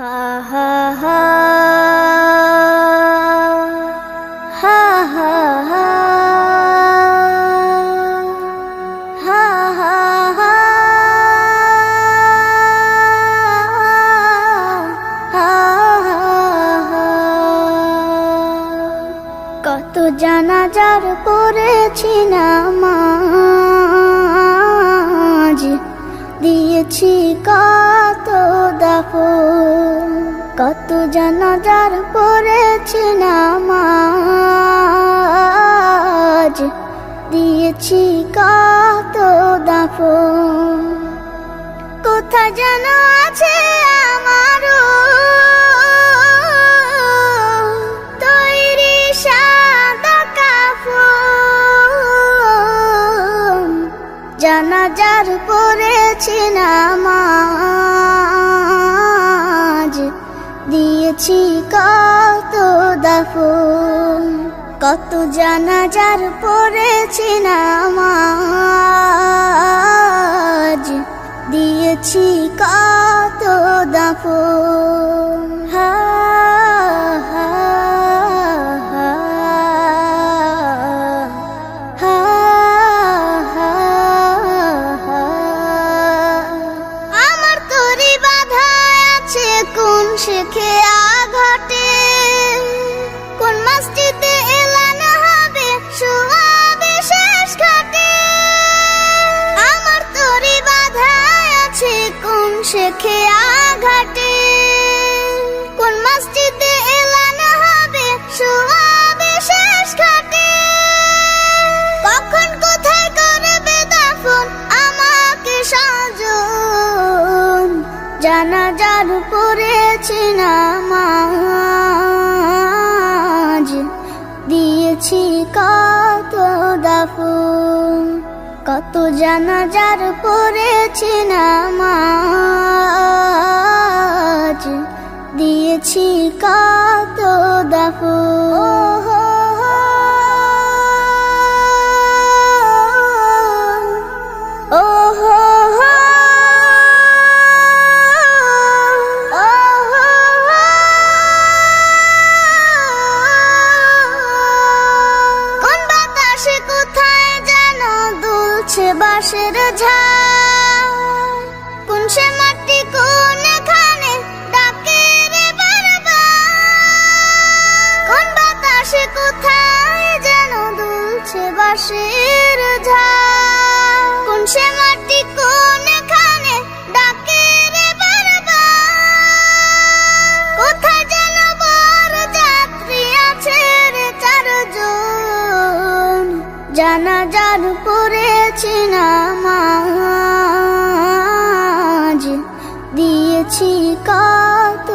হা হা হা হা হা হা হা হা হা কত জানাজার পড়েছি নামাজ, দিয়েছি কত দাফন। কত জানাজার পড়েছি নামাজ, দিয়েছি কত দাফন। কোথায় যেন আছে আমারও তৈরি সাদা কাফন। জানাজার পড়েছি নামাজ, দিয়েছি কত দাফন। কত জানাজার পড়েছি নামাজ, দিয়েছি কত দাফন। হা হা হা হা হা হা। আমার তরি বাঁধা আছে কোন শেখে আঘাটে, কোন মসজিদে এলান হবে শোয়াবে শেষ ঘাটে। আমার তরি বাঁধা আছে কোন শেখে আঘাটে, কোন মসজিদে এলান হবে শোয়াবে শেষ ঘাটে। কখন কোথায় করবে দাফন আমাকে সাজন। জানাজার পড়েছি নামাজ, দিয়েছি কত দাফন। কত জানাজার পড়েছি নামাজ, দিয়েছি কত দাফন। ও হো হো কোন বাতাসে কোথায় যেন দুলছে বাঁশের ঝাড়, কোন সে মাটি কোনখানে ডাকে রে বারবার। কোন বাতাসে কোথায় যেন দুলছে বাঁশের ঝাড়, কোন সে মাটি কোনখানে ডাকে রে বারবার। কোথায় যেন বড় যাত্রী আছে রে চারজন। জানাজার পড়েছি নামাজ, দিয়েছি কত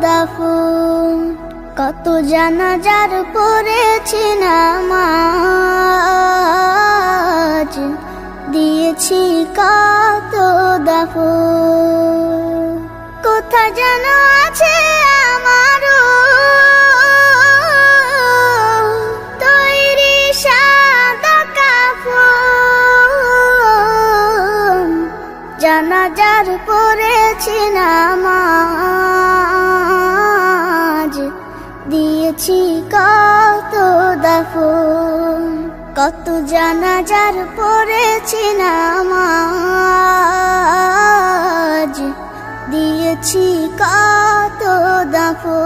দাফন। কত জানাজার পড়েছি নামাজ, দিয়েছি কত দাফন। কোথায় যেন আছে আমারও তৈরি সাদা কাফন। জানাজার পড়েছি নামাজ, দিয়েছি কত দাফন। কত জানাজার পড়েছি নামাজ, দিয়েছি কত দাফন।